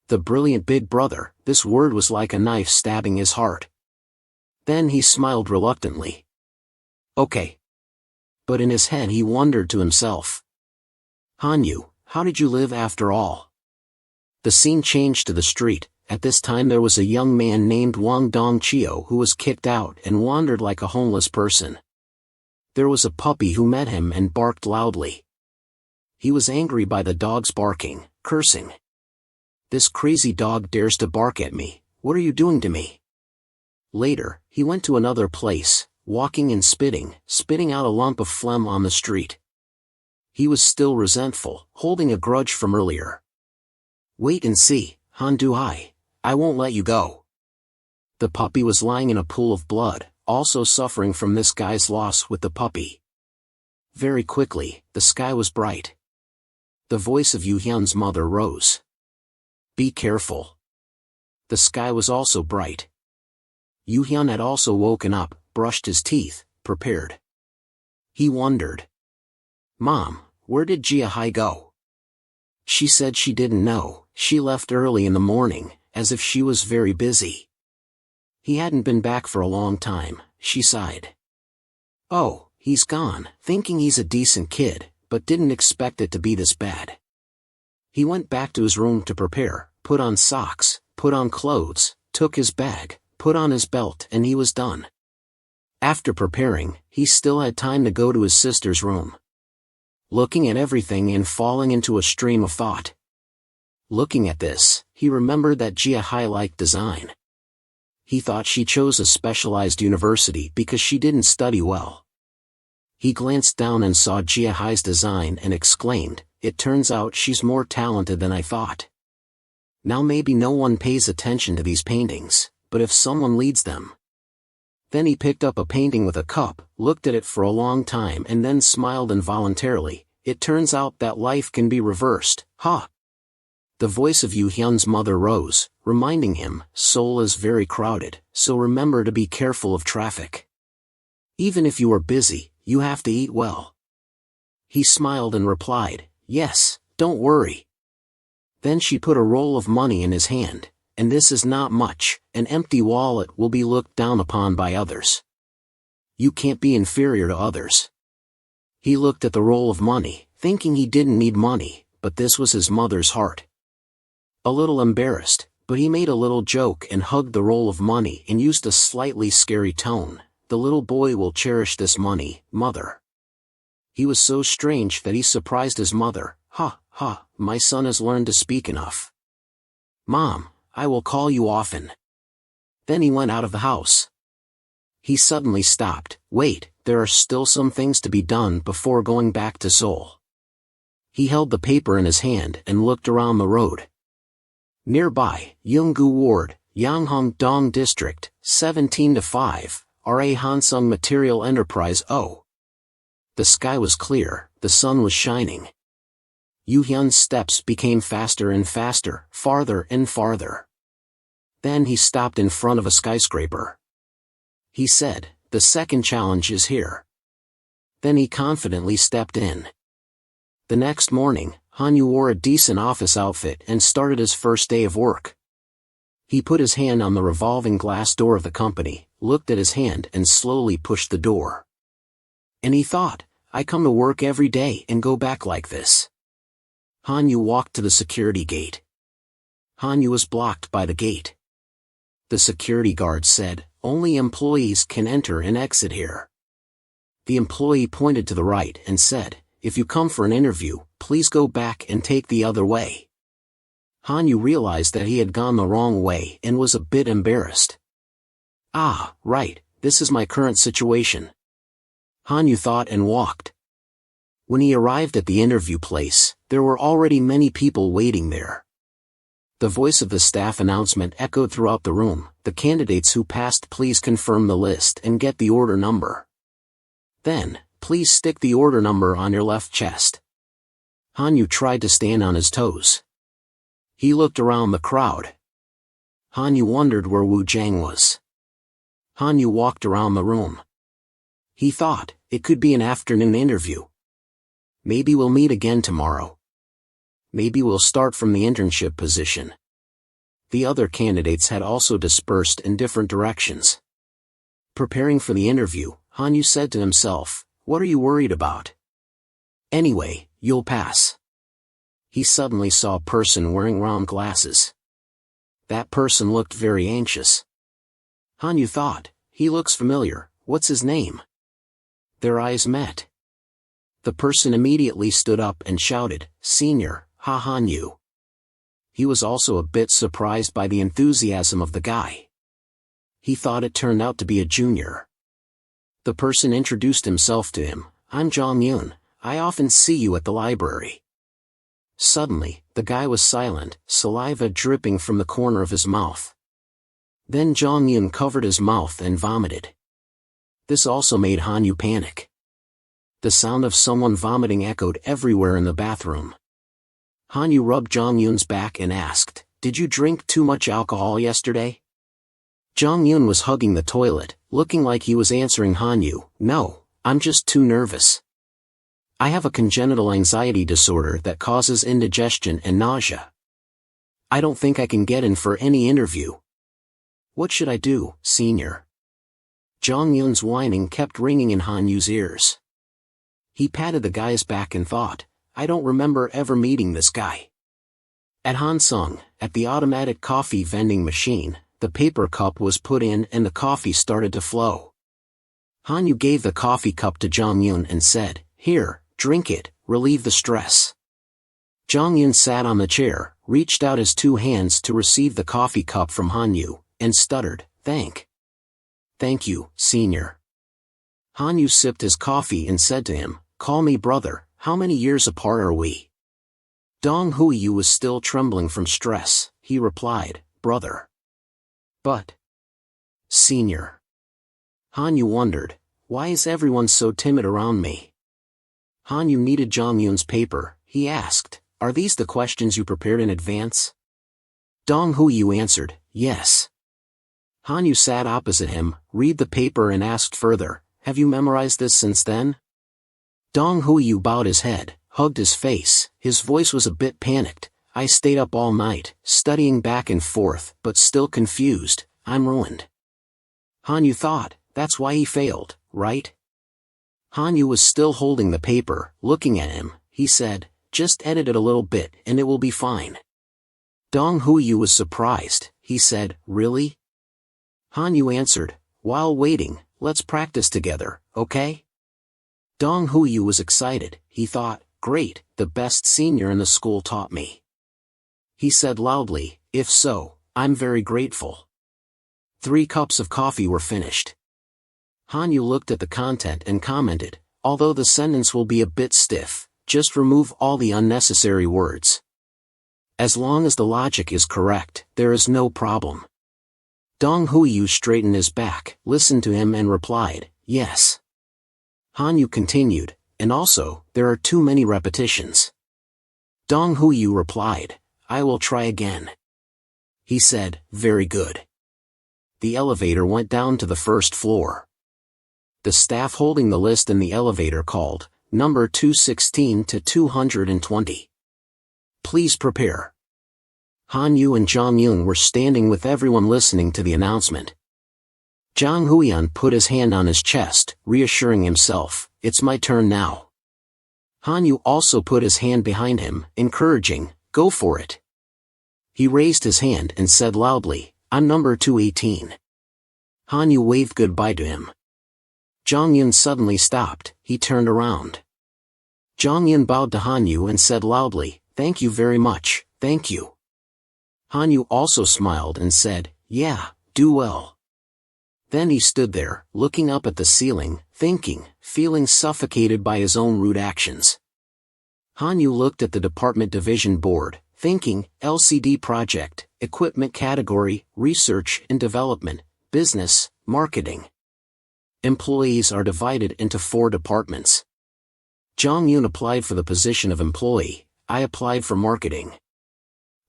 The brilliant big brother, this word was like a knife stabbing his heart. Then he smiled reluctantly. Okay. But in his head he wondered to himself. Hanu, how did you live after all? The scene changed to the street. At this time there was a young man named Wang Dongchio who was kicked out and wandered like a homeless person. There was a puppy who met him and barked loudly. He was angry by the dog's barking, cursing. This crazy dog dares to bark at me, what are you doing to me? Later, he went to another place, walking and spitting out a lump of phlegm on the street. He was still resentful, holding a grudge from earlier. Wait and see, Handu I won't let you go. The puppy was lying in a pool of blood, also suffering from this guy's loss with the puppy. Very quickly, the sky was bright. The voice of Yu Hyun's mother rose. Be careful. The sky was also bright. Yu Hyun had also woken up, brushed his teeth, prepared. He wondered. Mom, where did Jia Hai go? She said she didn't know, she left early in the morning, as if she was very busy. He hadn't been back for a long time, she sighed. Oh, he's gone, thinking he's a decent kid, but didn't expect it to be this bad. He went back to his room to prepare, put on socks, put on clothes, took his bag, put on his belt, and he was done. After preparing, he still had time to go to his sister's room. Looking at everything and falling into a stream of thought. Looking at this, he remembered that Jia Hai liked design. He thought she chose a specialized university because she didn't study well. He glanced down and saw Jia Hai's design and exclaimed, it turns out she's more talented than I thought. Now maybe no one pays attention to these paintings, but if someone leads them. Then he picked up a painting with a cup, looked at it for a long time and then smiled involuntarily. It turns out that life can be reversed, huh? The voice of Yu Hyun's mother rose, reminding him, Seoul is very crowded, so remember to be careful of traffic. Even if you are busy, you have to eat well. He smiled and replied, yes, don't worry. Then she put a roll of money in his hand, and this is not much, an empty wallet will be looked down upon by others. You can't be inferior to others. He looked at the roll of money, thinking he didn't need money, but this was his mother's heart. A little embarrassed, but he made a little joke and hugged the roll of money and used a slightly scary tone. The little boy will cherish this money, mother. He was so strange that he surprised his mother. My son has learned to speak enough. Mom, I will call you often. Then he went out of the house. He suddenly stopped. Wait, there are still some things to be done before going back to Seoul. He held the paper in his hand and looked around the road. Nearby, Yunggu Ward, Yanghong Dong District, 17-5, RA Hansung Material Enterprise O. The sky was clear, the sun was shining. Yu Hyun's steps became faster and faster, farther and farther. Then he stopped in front of a skyscraper. He said, the second challenge is here. Then he confidently stepped in. The next morning, Hanu wore a decent office outfit and started his first day of work. He put his hand on the revolving glass door of the company, looked at his hand and slowly pushed the door. And he thought, I come to work every day and go back like this. Hanu walked to the security gate. Hanu was blocked by the gate. The security guard said, only employees can enter and exit here. The employee pointed to the right and said, if you come for an interview, please go back and take the other way. Hanu realized that he had gone the wrong way and was a bit embarrassed. Ah, right, this is my current situation. Hanu thought and walked. When he arrived at the interview place, there were already many people waiting there. The voice of the staff announcement echoed throughout the room, the candidates who passed please confirm the list and get the order number. Then, please stick the order number on your left chest. Hanu tried to stand on his toes. He looked around the crowd. Hanu wondered where Wu Jiang was. Hanu walked around the room. He thought, it could be an afternoon interview. Maybe we'll meet again tomorrow. Maybe we'll start from the internship position. The other candidates had also dispersed in different directions. Preparing for the interview, Hanu said to himself, "What are you worried about? Anyway, you'll pass." He suddenly saw a person wearing round glasses. That person looked very anxious. Hanu thought, "He looks familiar, what's his name?" Their eyes met. The person immediately stood up and shouted, "Senior, ha Hanu." He was also a bit surprised by the enthusiasm of the guy. He thought it turned out to be a junior. The person introduced himself to him, "I'm Jong-yoon, I often see you at the library." Suddenly, the guy was silent, saliva dripping from the corner of his mouth. Then Jong-yoon covered his mouth and vomited. This also made Hanu panic. The sound of someone vomiting echoed everywhere in the bathroom. Hanu rubbed Jong-yoon's back and asked, "Did you drink too much alcohol yesterday?" Jong-yoon was hugging the toilet, looking like he was answering Hanu, "No, I'm just too nervous. I have a congenital anxiety disorder that causes indigestion and nausea. I don't think I can get in for any interview." "What should I do, senior?" Jong-yoon's whining kept ringing in Hanu's ears. He patted the guy's back and thought, "I don't remember ever meeting this guy." At Hansung, at the automatic coffee vending machine, the paper cup was put in and the coffee started to flow. Hanu gave the coffee cup to Jong-yoon and said, "Here, drink it, relieve the stress." Jong-yoon sat on the chair, reached out his two hands to receive the coffee cup from Hanu, and stuttered, Thank you, senior." Hanu sipped his coffee and said to him, "Call me brother, how many years apart are we?" Dong Huiyu was still trembling from stress. He replied, "Brother." "But, senior." Hanu wondered, "Why is everyone so timid around me?" Hanu needed Jong-yoon's paper. He asked, "Are these the questions you prepared in advance?" Dong Huiyu answered, "Yes." Hanu sat opposite him, read the paper and asked further, "Have you memorized this since then?" Dong Huiyu bowed his head, hugged his face, his voice was a bit panicked. "I stayed up all night, studying back and forth, but still confused, I'm ruined." Hanu thought, that's why he failed, right? Hanu was still holding the paper, looking at him. He said, "Just edit it a little bit and it will be fine." Dong Huiyu was surprised. He said, "Really?" Hanu answered, "While waiting, let's practice together, okay?" Dong Huiyu was excited. He thought, "Great, the best senior in the school taught me." He said loudly, "If so, I'm very grateful." 3 cups of coffee were finished. Hanu looked at the content and commented, "Although the sentence will be a bit stiff, just remove all the unnecessary words. As long as the logic is correct, there is no problem." Dong Huiyu straightened his back, listened to him and replied, "Yes." Hanu continued, "And also, there are too many repetitions." Dong Huiyu replied, "I will try again." He said, "Very good." The elevator went down to the first floor. The staff holding the list in the elevator called, "Number 216 to 220. Please prepare." Hanu and Jong-yoon were standing with everyone listening to the announcement. Jang Huion put his hand on his chest, reassuring himself, "It's my turn now." Hanu also put his hand behind him, encouraging, "Go for it." He raised his hand and said loudly, "I'm number 218. Hanu waved goodbye to him. Jong-yoon suddenly stopped. He turned around. Jong-yoon bowed to Hanu and said loudly, "Thank you very much, thank you." Hanu also smiled and said, "Yeah, do well." Then he stood there, looking up at the ceiling, thinking, feeling suffocated by his own rude actions. Hanu looked at the department division board, thinking, LCD project, equipment category, research and development, business, marketing. Employees are divided into 4 departments. Jong-yoon applied for the position of employee. I applied for marketing.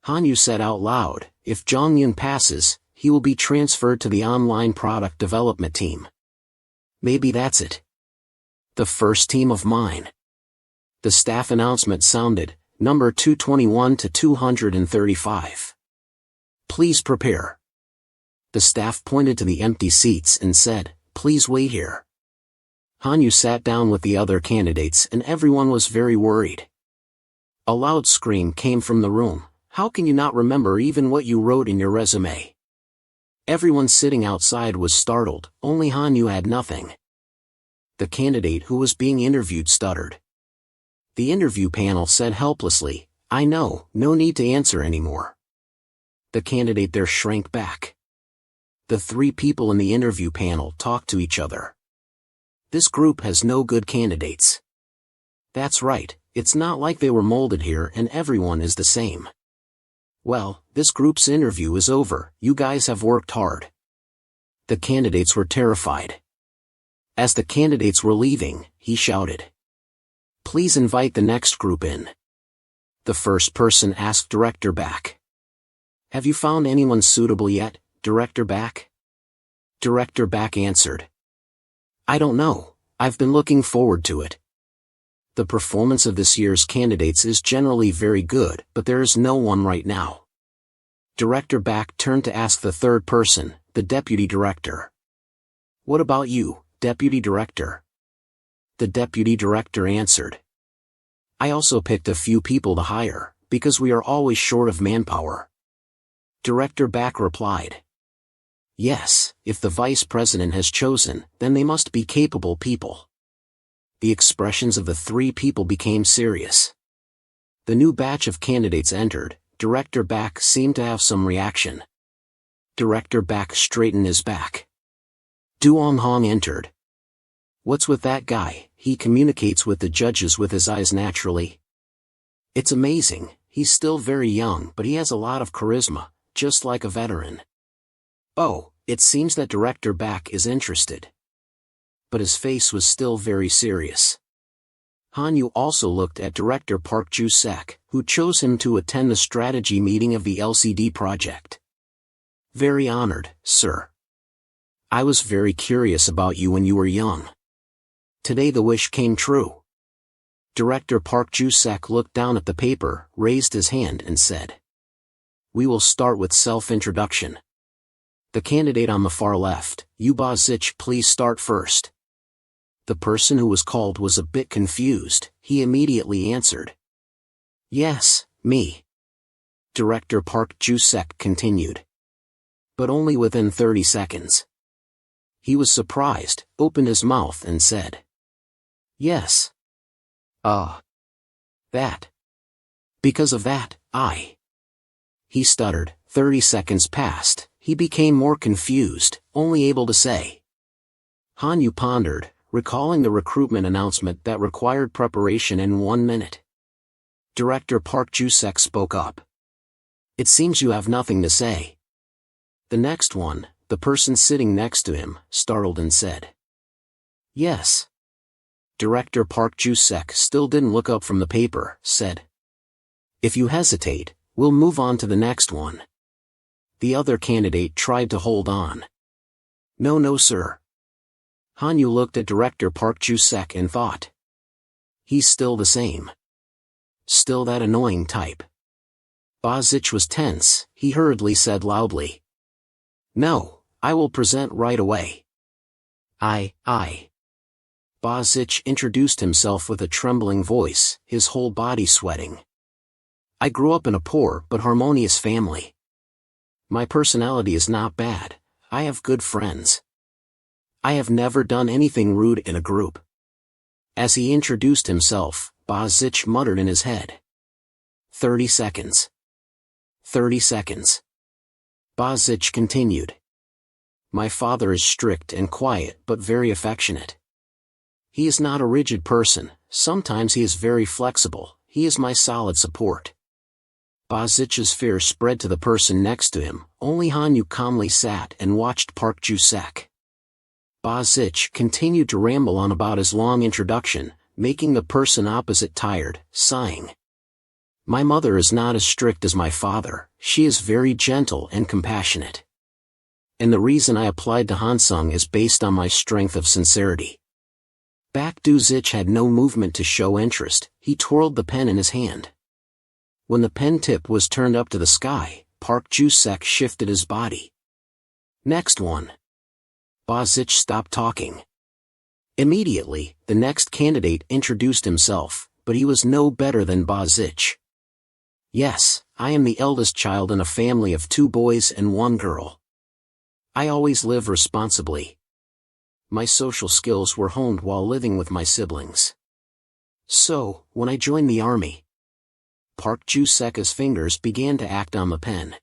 Hanu said out loud, if Jong-yoon passes, he will be transferred to the online product development team. Maybe that's it. The first team of mine. The staff announcement sounded, number 221 to 235. please prepare." The staff pointed to the empty seats and said, "Please wait here." Hanu sat down with the other candidates and everyone was very worried. A loud scream came from the room. "How can you not remember even what you wrote in your resume?" Everyone sitting outside was startled, only Hanu had nothing. The candidate who was being interviewed stuttered. The interview panel said helplessly, "I know, no need to answer anymore." The candidate there shrank back. The three people in the interview panel talked to each other. "This group has no good candidates." "That's right, it's not like they were molded here and everyone is the same." "Well, this group's interview is over, you guys have worked hard." The candidates were terrified. As the candidates were leaving, he shouted, "Please invite the next group in." The first person asked Director Back, "Have you found anyone suitable yet, Director Back?" Director Back answered, "I don't know, I've been looking forward to it." The performance of this year's candidates is generally very good, but there is no one right now. Director Back turned to ask the third person, the Deputy Director. "What about you, Deputy Director?" The Deputy Director answered, "I also picked a few people to hire, because we are always short of manpower." Director Back replied, "Yes, if the Vice President has chosen, then they must be capable people." The expressions of the three people became serious. The new batch of candidates entered. Director Back seemed to have some reaction. Director Back straightened his back. Duong Hong entered. "What's with that guy? He communicates with the judges with his eyes naturally. It's amazing, he's still very young but he has a lot of charisma, just like a veteran." Oh, it seems that Director Back is interested. But his face was still very serious. Hanu also looked at Director Park Ju-sek, who chose him to attend the strategy meeting of the LCD project. "Very honored, sir. I was very curious about you when you were young. Today the wish came true." Director Park Ju-sek looked down at the paper, raised his hand and said, "We will start with self-introduction. The candidate on the far left, Yuba Zich, please start first." The person who was called was a bit confused. He immediately answered, "Yes, me." Director Park Ju-sek continued. But only within 30 seconds. He was surprised, opened his mouth and said, "Yes. That. Because of that, I." He stuttered. 30 seconds passed. He became more confused, only able to say, Hanu pondered, recalling the recruitment announcement that required preparation in 1 minute. Director Park Ju-sek spoke up. "It seems you have nothing to say." The next one, the person sitting next to him, startled and said, "Yes." Director Park Ju-sek still didn't look up from the paper, said, "If you hesitate, we'll move on to the next one." The other candidate tried to hold on. No, sir." Hanu looked at Director Park Ju-sek and thought, "He's still the same. Still that annoying type." Zich was tense. He hurriedly said loudly, "No, I will present right away. I. Zich introduced himself with a trembling voice, his whole body sweating. "I grew up in a poor but harmonious family. My personality is not bad, I have good friends. I have never done anything rude in a group." As he introduced himself, Zich muttered in his head, 30 seconds. 30 seconds. Zich continued. "My father is strict and quiet but very affectionate. He is not a rigid person, sometimes he is very flexible, he is my solid support." Zich's fear spread to the person next to him. Only Hanu calmly sat and watched Park Ju-sek. Zich continued to ramble on about his long introduction, making the person opposite tired, sighing. "My mother is not as strict as my father, she is very gentle and compassionate. And the reason I applied to Hansung is based on my strength of sincerity." Baek Du-zich had no movement to show interest. He twirled the pen in his hand. When the pen tip was turned up to the sky, Park Ju-sek shifted his body. Next one. Ba-zich stopped talking. Immediately, the next candidate introduced himself, but he was no better than Ba-zich. Yes, I am the eldest child in a family of 2 boys and 1 girl. I always live responsibly. My social skills were honed while living with my siblings. So, when I joined the army, Park Ju-sek's fingers began to act on the pen.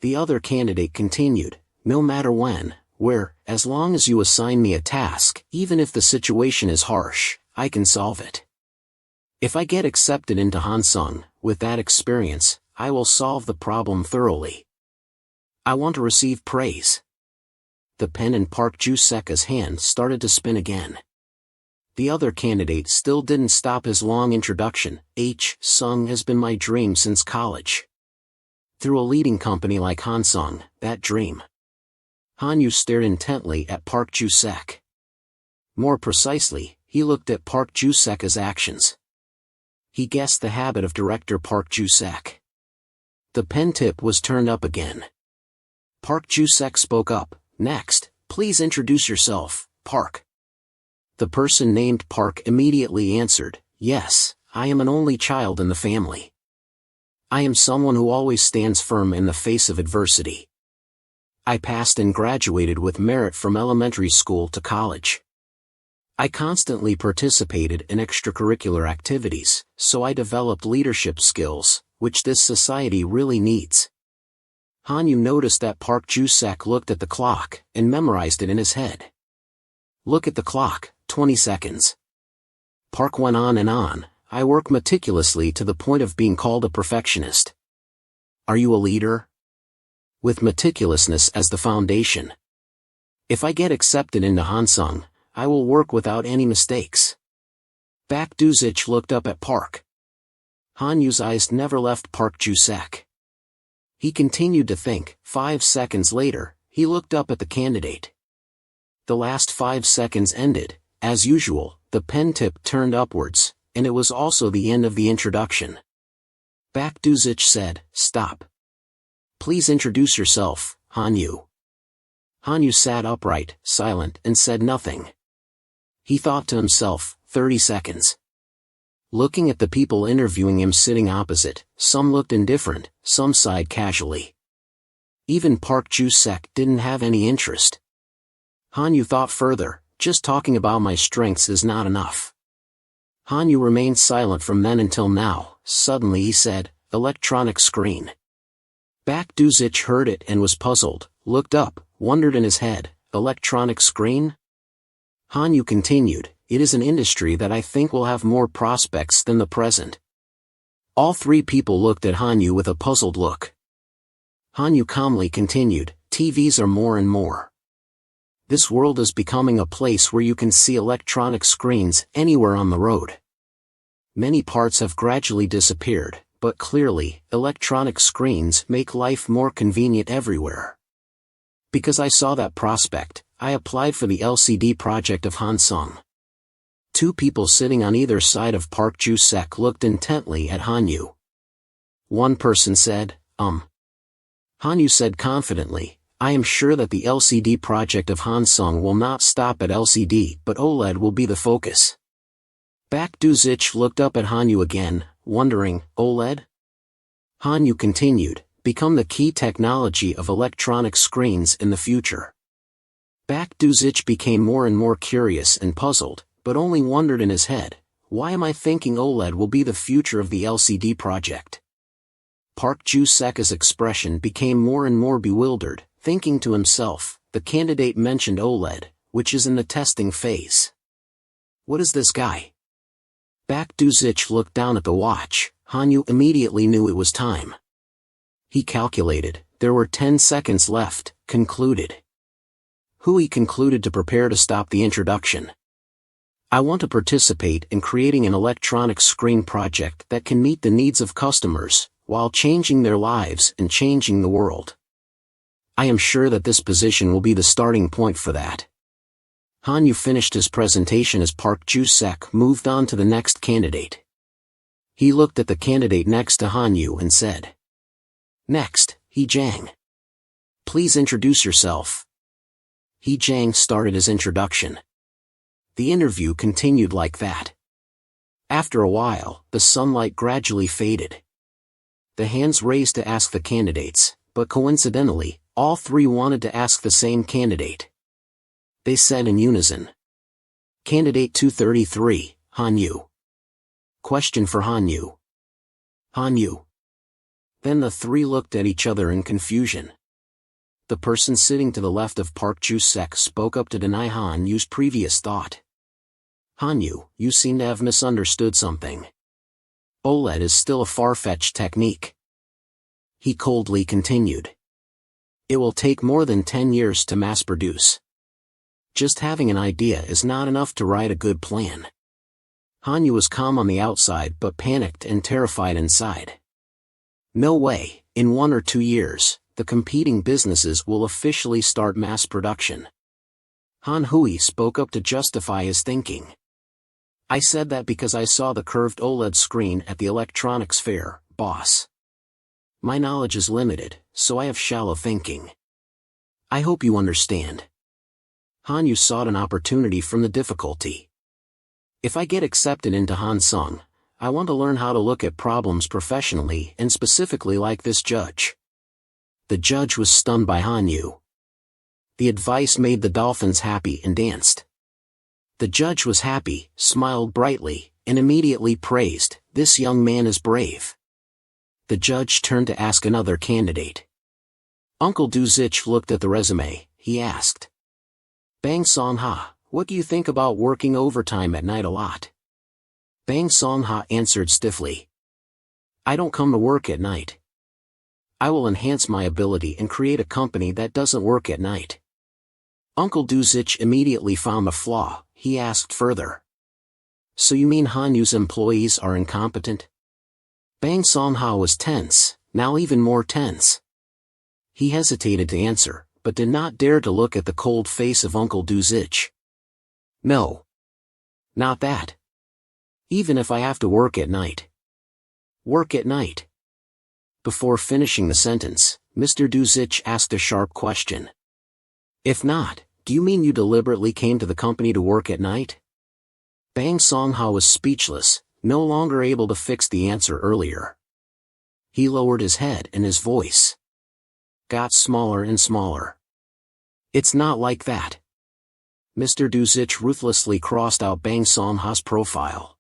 The other candidate continued, no matter when, where, as long as you assign me a task, even if the situation is harsh, I can solve it. If I get accepted into Hansung, with that experience, I will solve the problem thoroughly. I want to receive praise. The pen in Park Ju-sek's hand started to spin again. The other candidate still didn't stop his long introduction. Sung has been my dream since college. Through a leading company like Hansung, that dream. Hanu stared intently at Park Ju-sek. More precisely, he looked at Park Ju-sek's actions. He guessed the habit of director Park Ju-sek. The pen tip was turned up again. Park Ju-sek spoke up, next, please introduce yourself, Park. The person named Park immediately answered, yes, I am an only child in the family. I am someone who always stands firm in the face of adversity. I passed and graduated with merit from elementary school to college. I constantly participated in extracurricular activities, so I developed leadership skills, which this society really needs. Hanu noticed that Park Ju-sek looked at the clock and memorized it in his head. Look at the clock, 20 seconds. Park went on and on, I work meticulously to the point of being called a perfectionist. Are you a leader? With meticulousness as the foundation. If I get accepted into Hansung, I will work without any mistakes. Baek Du-zich looked up at Park. Hanu's eyes never left Park Ju-sek. He continued to think. 5 seconds later, he looked up at the candidate. The last 5 seconds ended, as usual, the pen tip turned upwards, and it was also the end of the introduction. Baek Du-zich said, stop. Please introduce yourself, Hanu. Hanu sat upright, silent, and said nothing. He thought to himself, 30 seconds. Looking at the people interviewing him sitting opposite, some looked indifferent, some sighed casually. Even Park Ju-sek didn't have any interest. Hanu thought further, just talking about my strengths is not enough. Hanu remained silent from then until now. Suddenly he said, electronic screen. Baek Du-zich heard it and was puzzled, looked up, wondered in his head, electronic screen? Hanu continued, it is an industry that I think will have more prospects than the present. All 3 people looked at Hanu with a puzzled look. Hanu calmly continued, TVs are more and more. This world is becoming a place where you can see electronic screens anywhere on the road. Many parts have gradually disappeared, but clearly, electronic screens make life more convenient everywhere. Because I saw that prospect, I applied for the LCD project of Hansung. 2 people sitting on either side of Park Ju-sek looked intently at Hanu. One person said, Hanu said confidently, I am sure that the LCD project of Hansung will not stop at LCD but OLED will be the focus. Baek Du-zich looked up at Hanu again, wondering, OLED? Hanu continued, become the key technology of electronic screens in the future. Baek Du-zich became more and more curious and puzzled, but only wondered in his head, why am I thinking OLED will be the future of the LCD project? Park Ju-sek's expression became more and more bewildered, thinking to himself, the candidate mentioned OLED, which is in the testing phase. What is this guy? Baek Du-zich looked down at the watch. Hanu immediately knew it was time. He calculated, there were 10 seconds left, concluded. He concluded to prepare to stop the introduction. I want to participate in creating an electronic screen project that can meet the needs of customers, while changing their lives and changing the world. I am sure that this position will be the starting point for that. Hanu finished his presentation as Park Ju-sek moved on to the next candidate. He looked at the candidate next to Hanu and said, next, He Jiang. Please introduce yourself. He Jiang started his introduction. The interview continued like that. After a while, the sunlight gradually faded. The hands raised to ask the candidates, but coincidentally, all three wanted to ask the same candidate. They said in unison. Candidate 233, Hanu. Question for Hanu. Hanu. Then the three looked at each other in confusion. The person sitting to the left of Park Ju-sek spoke up to deny Hanu's previous thought. Hanu, you seem to have misunderstood something. OLED is still a far-fetched technique. He coldly continued. It will take more than 10 years to mass-produce. Just having an idea is not enough to write a good plan. Hanu was calm on the outside but panicked and terrified inside. No way, in 1 or 2 years, the competing businesses will officially start mass production. Han Hui spoke up to justify his thinking. I said that because I saw the curved OLED screen at the electronics fair, boss. My knowledge is limited, so I have shallow thinking. I hope you understand. Hanu sought an opportunity from the difficulty. If I get accepted into Hansung, I want to learn how to look at problems professionally and specifically like this judge. The judge was stunned by Hanu. The advice made the dolphins happy and danced. The judge was happy, smiled brightly, and immediately praised, this young man is brave. The judge turned to ask another candidate. Uncle Du-zich looked at the resume. He asked. Bang Song-ha, what do you think about working overtime at night a lot? Bang Song-ha answered stiffly. I don't come to work at night. I will enhance my ability and create a company that doesn't work at night. Uncle Du-zich immediately found a flaw. He asked further. So you mean Hanu's employees are incompetent? Bang Song-ha was tense, now even more tense. He hesitated to answer, but did not dare to look at the cold face of Uncle Du-zich. No. Not that. Even if I have to work at night. Work at night. Before finishing the sentence, Mr. Du-zich asked a sharp question. If not, do you mean you deliberately came to the company to work at night? Bang Song-ha was speechless, no longer able to fix the answer earlier. He lowered his head and his voice got smaller and smaller. It's not like that. Mr. Du-zich ruthlessly crossed out Bang Song-ha's profile.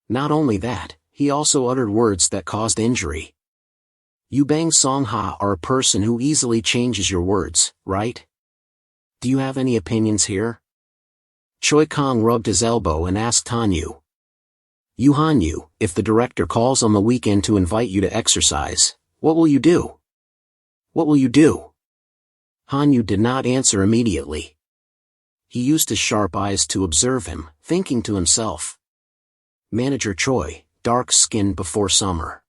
Not only that, he also uttered words that caused injury. You Bang Song-ha are a person who easily changes your words, right? Do you have any opinions here? Choi Kong rubbed his elbow and asked Hanu. You Hanu, if the director calls on the weekend to invite you to exercise, what will you do? What will you do? Hanu did not answer immediately. He used his sharp eyes to observe him, thinking to himself. Manager Choi, dark-skinned before summer.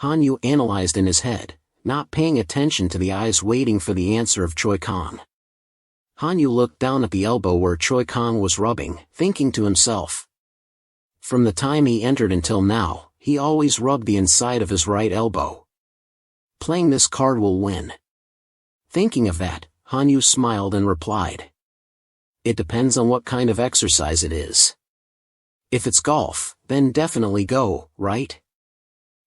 Hanu analyzed in his head, not paying attention to the eyes waiting for the answer of Choi Kong. Hanu looked down at the elbow where Choi Kong was rubbing, thinking to himself. From the time he entered until now, he always rubbed the inside of his right elbow. Playing this card will win. Thinking of that, Hanu smiled and replied. It depends on what kind of exercise it is. If it's golf, then definitely go, right?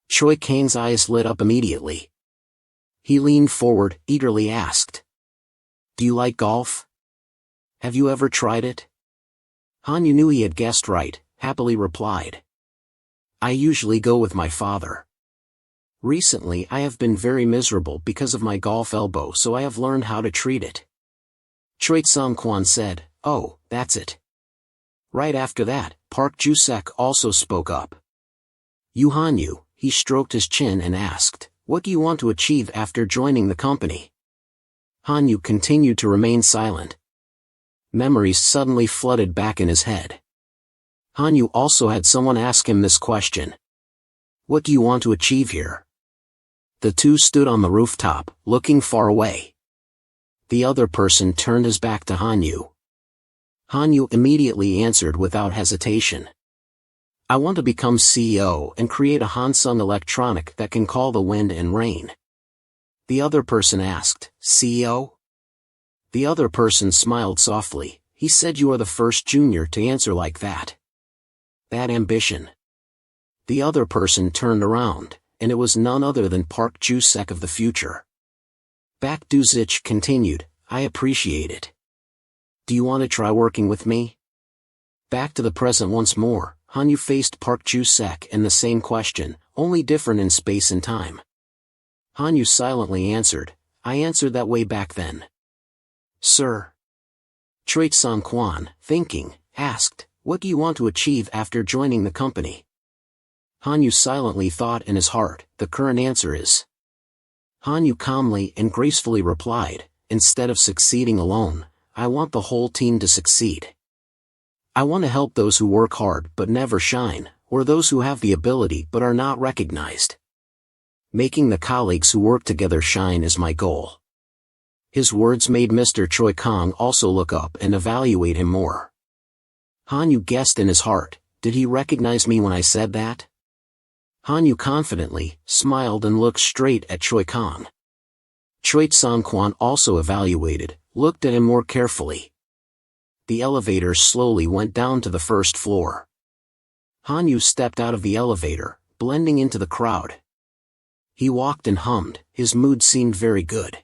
Choi Kang's eyes lit up immediately. He leaned forward, eagerly asked. Do you like golf? Have you ever tried it? Hanu knew he had guessed right, happily replied. I usually go with my father. Recently I have been very miserable because of my golf elbow, so I have learned how to treat it. Choi Tsung-kwan said, oh, that's it. Right after that, Park Ju-sek also spoke up. You Hanu, he stroked his chin and asked, what do you want to achieve after joining the company? Hanu continued to remain silent. Memories suddenly flooded back in his head. Hanu also had someone ask him this question. What do you want to achieve here? The two stood on the rooftop, looking far away. The other person turned his back to Hanu. Hanu immediately answered without hesitation. I want to become CEO and create a Hansung electronic that can call the wind and rain. The other person asked, CEO? The other person smiled softly. He said you are the first junior to answer like that. That ambition. The other person turned around, and it was none other than Park Ju-sek of the future. Baek Du-sich continued, I appreciate it. Do you want to try working with me? Back to the present once more, Hanu faced Park Ju-sek and the same question, only different in space and time. Hanu silently answered, I answered that way back then. Sir. Choi Sang-kwan, thinking, asked, what do you want to achieve after joining the company? Hanu silently thought in his heart, the current answer is. Hanu calmly and gracefully replied, instead of succeeding alone, I want the whole team to succeed. I want to help those who work hard but never shine, or those who have the ability but are not recognized. Making the colleagues who work together shine is my goal. His words made Mr. Choi Kong also look up and evaluate him more. Hanu guessed in his heart, did he recognize me when I said that? Hanu confidently smiled and looked straight at Choi Kong. Choi Sang-kwan also evaluated, looked at him more carefully. The elevator slowly went down to the first floor. Hanu stepped out of the elevator, blending into the crowd. He walked and hummed, his mood seemed very good.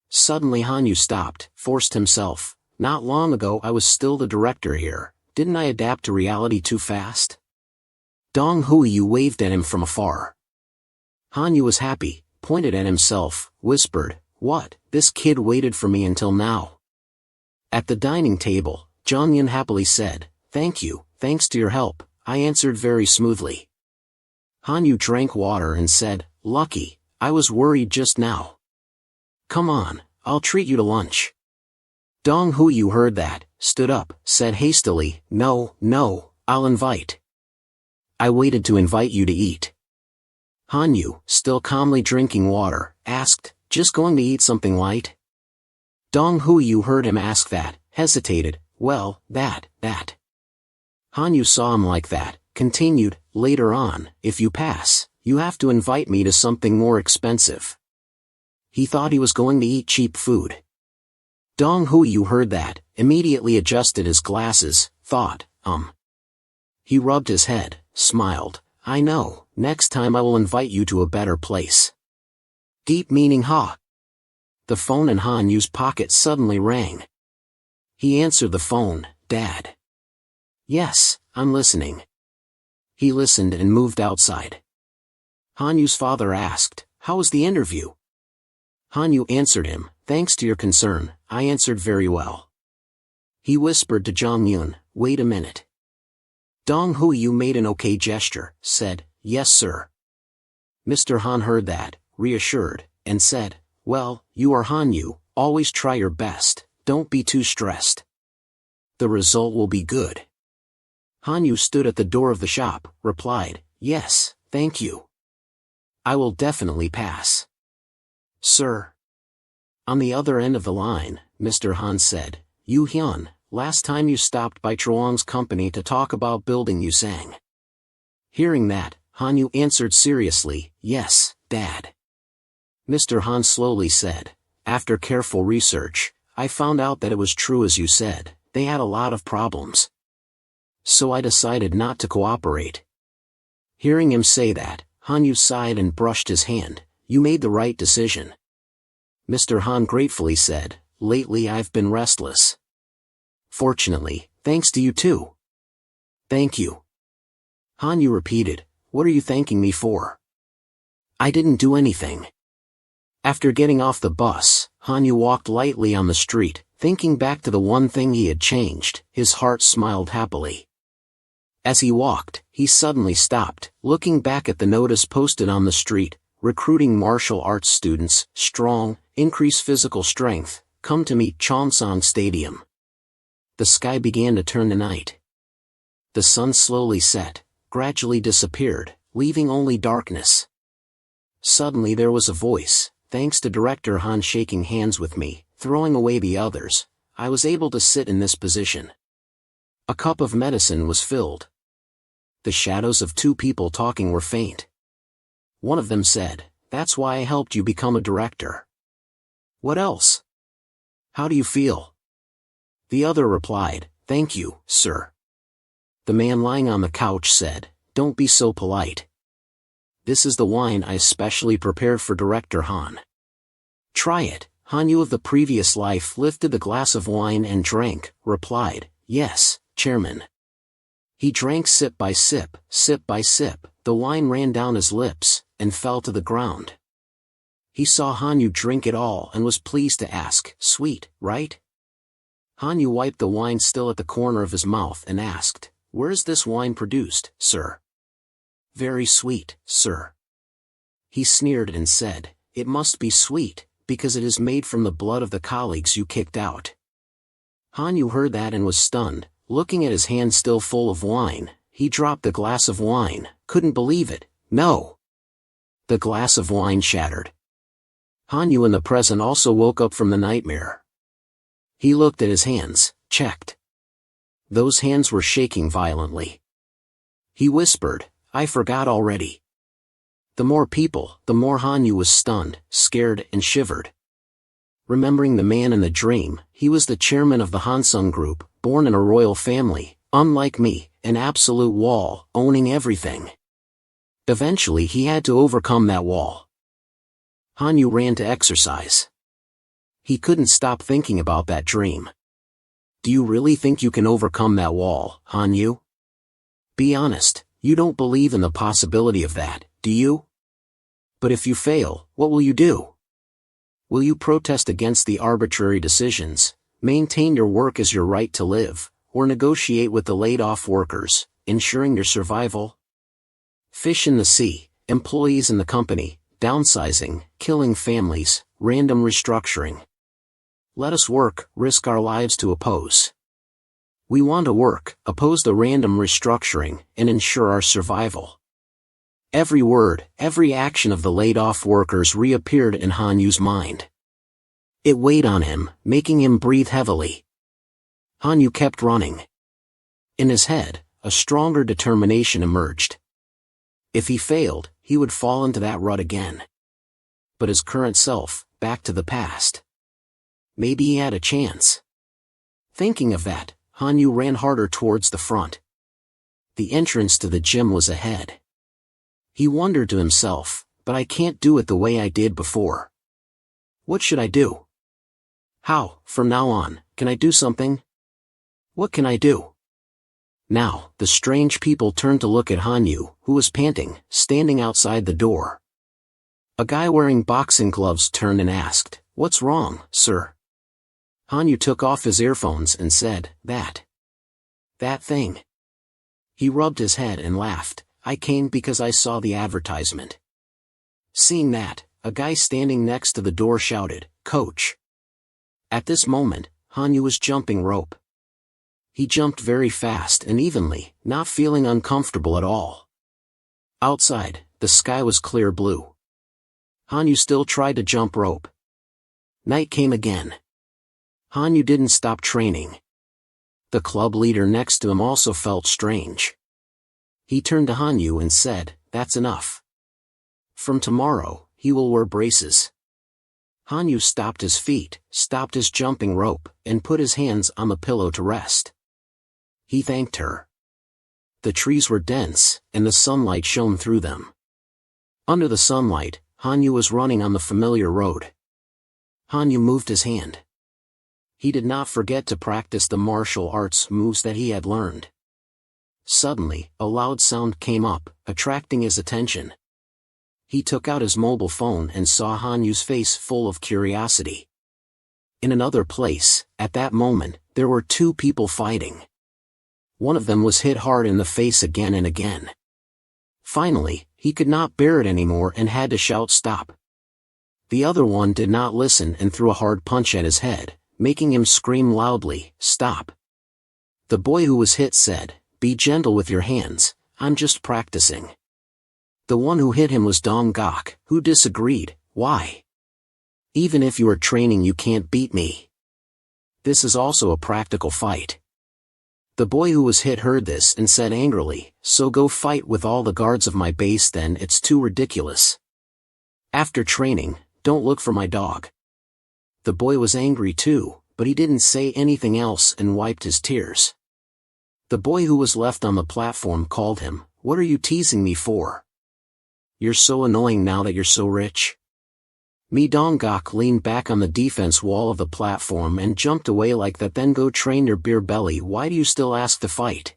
Suddenly Hanu stopped, forced himself, not long ago I was still the director here, didn't I adapt to reality too fast? Dong Huiyu waved at him from afar. Hanu was happy, pointed at himself, whispered, what, this kid waited for me until now. At the dining table, Jong Yun happily said, thank you, thanks to your help, I answered very smoothly. Hanu drank water and said, lucky, I was worried just now. Come on, I'll treat you to lunch. Dong Huiyu heard that, stood up, said hastily, no, I'll invite. I waited to invite you to eat. Hanu, still calmly drinking water, asked, just going to eat something light? Dong Huiyu heard him ask that, hesitated, well, that. Hanu saw him like that, continued, later on, if you pass, you have to invite me to something more expensive. He thought he was going to eat cheap food. Dong Huiyu heard that, immediately adjusted his glasses, thought, He rubbed his head, smiled, I know, next time I will invite you to a better place. Deep meaning ha. The phone in Hanu's pocket suddenly rang. He answered the phone, Dad. Yes, I'm listening. He listened and moved outside. Hanu's father asked, how was the interview? Hanu answered him, thanks to your concern, I answered very well. He whispered to Jong Yun, wait a minute. Dong Huiyu made an okay gesture, said, yes sir. Mr. Han heard that, reassured, and said, well, you are Hanu, always try your best, don't be too stressed. The result will be good. Hanu stood at the door of the shop, replied, yes, thank you. I will definitely pass. Sir. On the other end of the line, Mr. Han said, Yu Hyun, last time you stopped by Troang's company to talk about building Yusang. Hearing that, Hanu answered seriously, yes, Dad. Mr. Han slowly said, after careful research, I found out that it was true as you said, they had a lot of problems. So I decided not to cooperate. Hearing him say that, Hanu sighed and brushed his hand, you made the right decision. Mr. Han gratefully said, lately I've been restless. Fortunately, thanks to you too. Thank you. Hanu repeated, what are you thanking me for? I didn't do anything. After getting off the bus, Hanu walked lightly on the street, thinking back to the one thing he had changed, his heart smiled happily. As he walked, he suddenly stopped, looking back at the notice posted on the street, recruiting martial arts students, strong, increase physical strength, come to meet Cheongsong Stadium. The sky began to turn to night. The sun slowly set, gradually disappeared, leaving only darkness. Suddenly there was a voice, thanks to Director Han shaking hands with me, throwing away the others, I was able to sit in this position. A cup of medicine was filled. The shadows of two people talking were faint. One of them said, That's why I helped you become a director. What else? How do you feel? The other replied, Thank you, sir. The man lying on the couch said, Don't be so polite. This is the wine I especially prepared for Director Han. Try it. Hanu of the previous life lifted the glass of wine and drank, replied, Yes, Chairman. He drank sip by sip, the wine ran down his lips, and fell to the ground. He saw Hanu drink it all and was pleased to ask, Sweet, right? Hanu wiped the wine still at the corner of his mouth and asked, Where is this wine produced, sir? Very sweet, sir. He sneered and said, It must be sweet, because it is made from the blood of the colleagues you kicked out. Hanu heard that and was stunned, looking at his hand still full of wine. He dropped the glass of wine, couldn't believe it, no. The glass of wine shattered. Hanu in the present also woke up from the nightmare. He looked at his hands, checked. Those hands were shaking violently. He whispered, I forgot already. The more people, the more Hanu was stunned, scared and shivered. Remembering the man in the dream, he was the chairman of the Hansung Group, born in a royal family, unlike me, an absolute wall, owning everything. Eventually he had to overcome that wall. Hanu ran to exercise. He couldn't stop thinking about that dream. Do you really think you can overcome that wall, Hanu? Be honest, you don't believe in the possibility of that, do you? But if you fail, what will you do? Will you protest against the arbitrary decisions, maintain your work as your right to live, or negotiate with the laid-off workers, ensuring your survival? Fish in the sea, employees in the company, downsizing, killing families, random restructuring. Let us work, risk our lives to oppose. We want to work, oppose the random restructuring, and ensure our survival. Every word, every action of the laid-off workers reappeared in Hanu's mind. It weighed on him, making him breathe heavily. Hanu kept running. In his head, a stronger determination emerged. If he failed, he would fall into that rut again. But his current self, back to the past. Maybe he had a chance. Thinking of that, Hanu ran harder towards the front. The entrance to the gym was ahead. He wondered to himself, but I can't do it the way I did before. What should I do? How, from now on, can I do something? What can I do? Now, the strange people turned to look at Hanu, who was panting, standing outside the door. A guy wearing boxing gloves turned and asked, What's wrong, sir? Hanu took off his earphones and said, That thing. He rubbed his head and laughed. I came because I saw the advertisement. Seeing that, a guy standing next to the door shouted, Coach. At this moment, Hanu was jumping rope. He jumped very fast and evenly, not feeling uncomfortable at all. Outside, the sky was clear blue. Hanu still tried to jump rope. Night came again. Hanu didn't stop training. The club leader next to him also felt strange. He turned to Hanu and said, That's enough. From tomorrow, he will wear braces. Hanu stopped his feet, stopped his jumping rope, and put his hands on the pillow to rest. He thanked her. The trees were dense, and the sunlight shone through them. Under the sunlight, Hanu was running on the familiar road. Hanu moved his hand. He did not forget to practice the martial arts moves that he had learned. Suddenly, a loud sound came up, attracting his attention. He took out his mobile phone and saw Hanu's face full of curiosity. In another place, at that moment, there were two people fighting. One of them was hit hard in the face again and again. Finally, he could not bear it anymore and had to shout stop. The other one did not listen and threw a hard punch at his head, making him scream loudly, Stop. The boy who was hit said, Be gentle with your hands, I'm just practicing. The one who hit him was Dong Gok, who disagreed, Why? Even if you are training you can't beat me. This is also a practical fight. The boy who was hit heard this and said angrily, So go fight with all the guards of my base then, it's too ridiculous. After training, don't look for my dog. The boy was angry too, but he didn't say anything else and wiped his tears. The boy who was left on the platform called him, "What are you teasing me for? You're so annoying now that you're so rich." Mi Dong-gok leaned back on the defense wall of the platform and jumped away like that. "Then go train your beer belly. Why do you still ask to fight?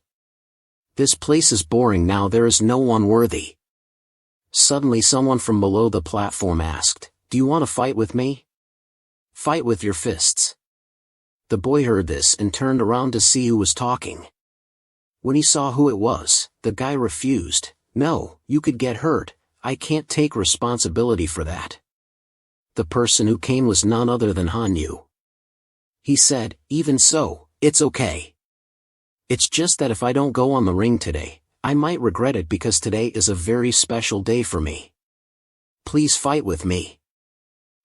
This place is boring now. There is no one worthy." Suddenly someone from below the platform asked, "Do you want to fight with me? Fight with your fists." The boy heard this and turned around to see who was talking. When he saw who it was, the guy refused. "No, you could get hurt. I can't take responsibility for that." The person who came was none other than Hanu. He said, "Even so, it's okay. It's just that if I don't go on the ring today, I might regret it because today is a very special day for me. Please fight with me."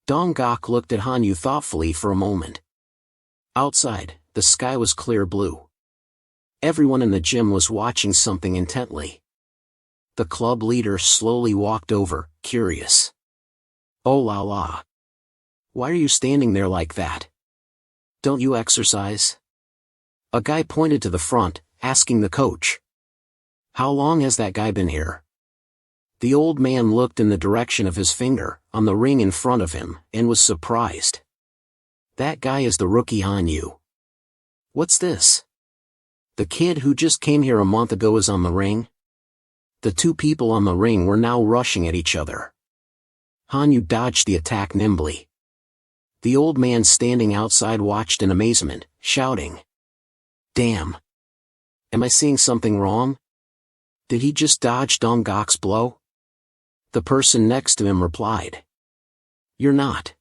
Dong-gok looked at Hanu thoughtfully for a moment. Outside, the sky was clear blue. Everyone in the gym was watching something intently. The club leader slowly walked over, curious. "Oh la la. Why are you standing there like that? Don't you exercise?" A guy pointed to the front, asking the coach. "How long has that guy been here?" The old man looked in the direction of his finger, on the ring in front of him, and was surprised. "That guy is the rookie Hanu." "What's this? The kid who just came here a month ago is on the ring?" The two people on the ring were now rushing at each other. Hanu dodged the attack nimbly. The old man standing outside watched in amazement, shouting, "Damn! Am I seeing something wrong? Did he just dodge Dong-gok's blow?" The person next to him replied, "You're not.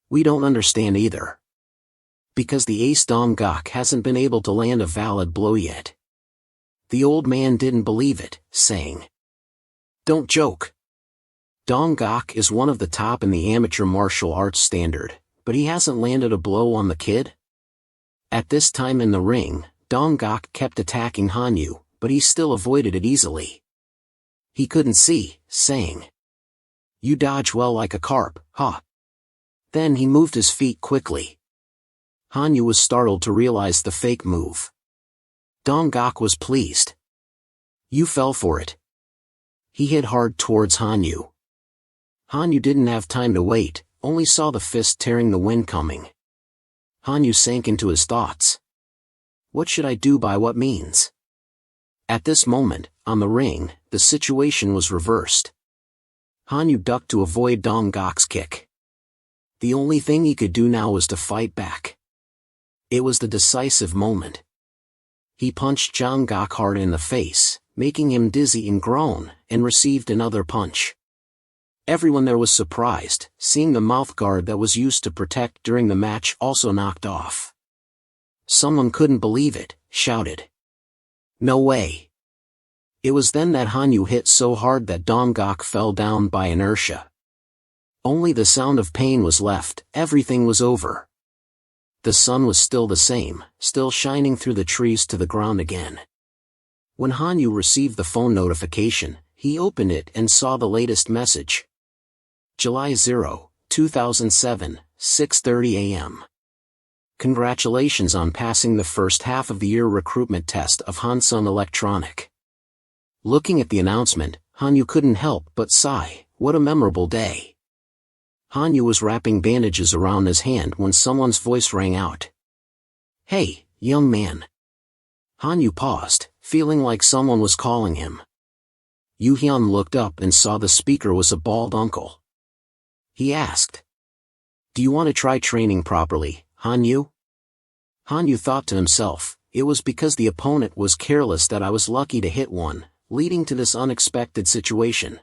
We don't understand either. Because the ace Dong-gok hasn't been able to land a valid blow yet." The old man didn't believe it, saying, "Don't joke. Dong-gok is one of the top in the amateur martial arts standard, but he hasn't landed a blow on the kid?" At this time in the ring, Dong-gok kept attacking Hanu, but he still avoided it easily. He couldn't see, saying, "You dodge well like a carp, huh?" Then he moved his feet quickly. Hanu was startled to realize the fake move. Dong-gok was pleased. "You fell for it." He hit hard towards Hanu. Hanu didn't have time to wait, only saw the fist tearing the wind coming. Hanu sank into his thoughts. What should I do? By what means? At this moment, on the ring, the situation was reversed. Hanu ducked to avoid Dong-gok's kick. The only thing he could do now was to fight back. It was the decisive moment. He punched Dong-gok hard in the face, making him dizzy and groan, and received another punch. Everyone there was surprised, seeing the mouthguard that was used to protect during the match also knocked off. Someone couldn't believe it, shouted, "No way!" It was then that Hanu hit so hard that Dong-gok fell down by inertia. Only the sound of pain was left, everything was over. The sun was still the same, still shining through the trees to the ground again. When Hanu received the phone notification, he opened it and saw the latest message. July 0, 2007, 6:30 a.m. Congratulations on passing the first half of the year recruitment test of Hansung Electronic. Looking at the announcement, Hanu couldn't help but sigh, what a memorable day. Hanu was wrapping bandages around his hand when someone's voice rang out. "Hey, young man." Hanu paused, feeling like someone was calling him. Yu Hyun looked up and saw the speaker was a bald uncle. He asked, "Do you want to try training properly, Hanu?" Hanu thought to himself, it was because the opponent was careless that I was lucky to hit one, leading to this unexpected situation.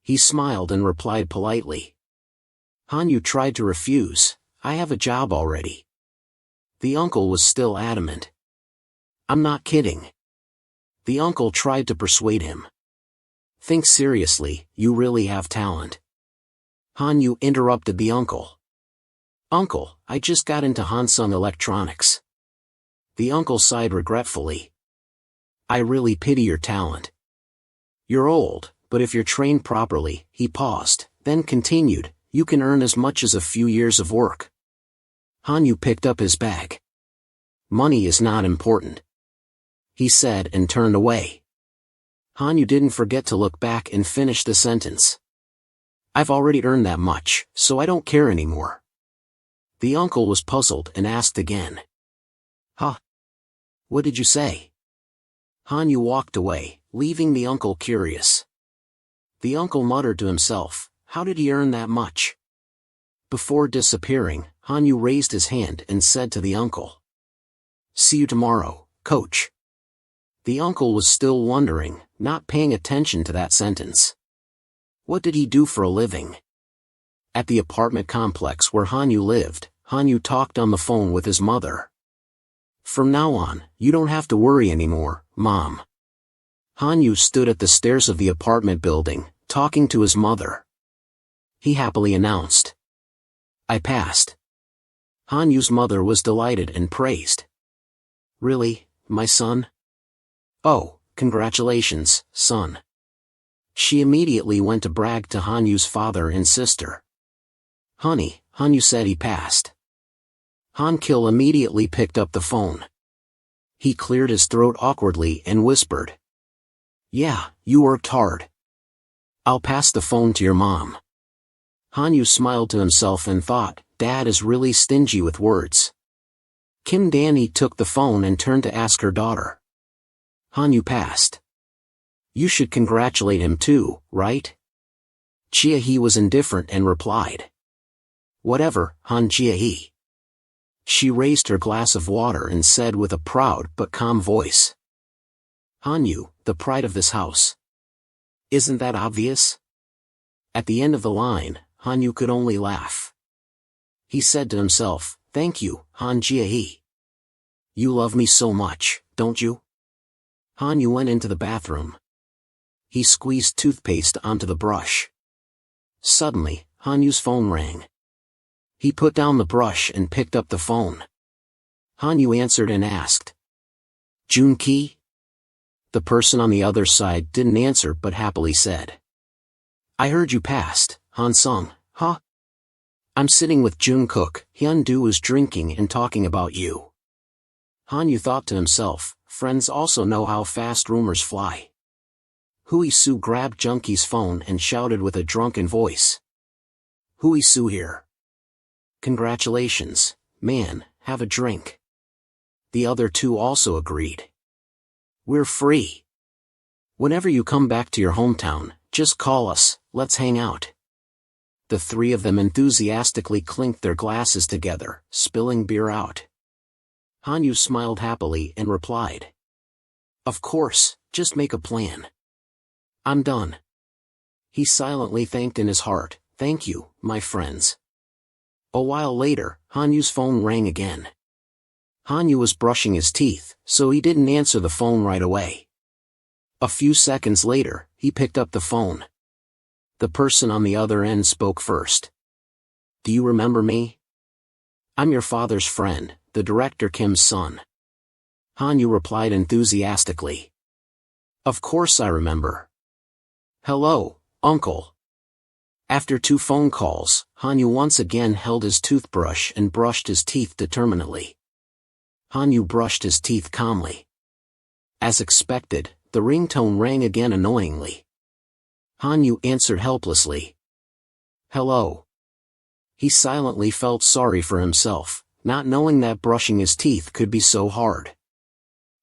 He smiled and replied politely. Hanu tried to refuse, "I have a job already." The uncle was still adamant. "I'm not kidding." The uncle tried to persuade him. "Think seriously, you really have talent." Hanu interrupted the uncle. "Uncle, I just got into Hansung Electronics." The uncle sighed regretfully. "I really pity your talent. You're old, but if you're trained properly," he paused, Then continued, you can earn as much as a few years of work. Hanu picked up his bag. Money is not important, he said and turned away. Hanu didn't forget to look back and finish the sentence. I've already earned that much, so I don't care anymore. The uncle was puzzled and asked again. Huh? What did you say? Hanu walked away, leaving the uncle curious. The uncle muttered to himself, how did he earn that much? Before disappearing, Hanu raised his hand and said to the uncle. See you tomorrow, coach. The uncle was still wondering, not paying attention to that sentence. What did he do for a living? At the apartment complex where Hanu lived, Hanu talked on the phone with his mother. From now on, you don't have to worry anymore, Mom. Hanu stood at the stairs of the apartment building, talking to his mother. He happily announced. I passed. Hanu's mother was delighted and praised. Really, my son? Oh, congratulations, son. She immediately went to brag to Hanu's father and sister. Honey, Hanu said he passed. Hankil immediately picked up the phone. He cleared his throat awkwardly and whispered. Yeah, you worked hard. I'll pass the phone to your mom. Hanu smiled to himself and thought, Dad is really stingy with words. Kim Danny took the phone and turned to ask her daughter. Hanu passed. You should congratulate him too, right? Chia-hee was indifferent and replied. Whatever, Han Chia-hee. She raised her glass of water and said with a proud but calm voice. Hanu, the pride of this house. Isn't that obvious? At the end of the line, Hanu could only laugh. He said to himself, thank you, Han Jia-hee. You love me so much, don't you? Hanu went into the bathroom. He squeezed toothpaste onto the brush. Suddenly, Hanu's phone rang. He put down the brush and picked up the phone. Hanu answered and asked. Jun-ki? The person on the other side didn't answer but happily said. I heard you passed, Han-sung, huh? I'm sitting with Jungkook, Hyun-do is drinking and talking about you. Hanu thought to himself, friends also know how fast rumors fly. Hui-soo grabbed Junki's phone and shouted with a drunken voice. Hui-soo here. Congratulations, man, have a drink. The other two also agreed. We're free. Whenever you come back to your hometown, just call us, let's hang out. The three of them enthusiastically clinked their glasses together, spilling beer out. Hanu smiled happily and replied. Of course, just make a plan. I'm done. He silently thanked in his heart, thank you, my friends. A while later, Hanu's phone rang again. Hanu was brushing his teeth, so he didn't answer the phone right away. A few seconds later, he picked up the phone. The person on the other end spoke first. Do you remember me? I'm your father's friend, the director Kim's son. Hanu replied enthusiastically. Of course I remember. Hello, uncle. After 2 phone calls, Hanu once again held his toothbrush and brushed his teeth determinedly. Hanu brushed his teeth calmly. As expected, the ringtone rang again annoyingly. Hanu answered helplessly. Hello. He silently felt sorry for himself, not knowing that brushing his teeth could be so hard.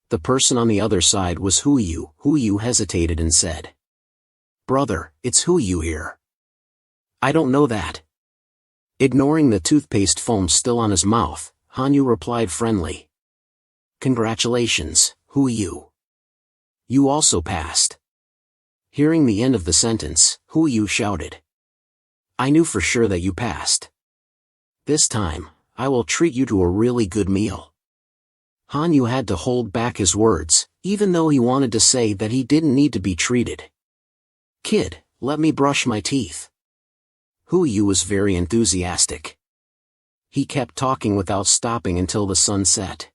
The person on the other side was Huiyu. Huiyu hesitated and said. Brother, it's Huiyu here. I don't know that. Ignoring the toothpaste foam still on his mouth, Hanu replied friendly. Congratulations, Huiyu. You also passed. Hearing the end of the sentence, Huiyu shouted. I knew for sure that you passed. This time, I will treat you to a really good meal. Hanu had to hold back his words, even though he wanted to say that he didn't need to be treated. Kid, let me brush my teeth. Huiyu was very enthusiastic. He kept talking without stopping until the sun set.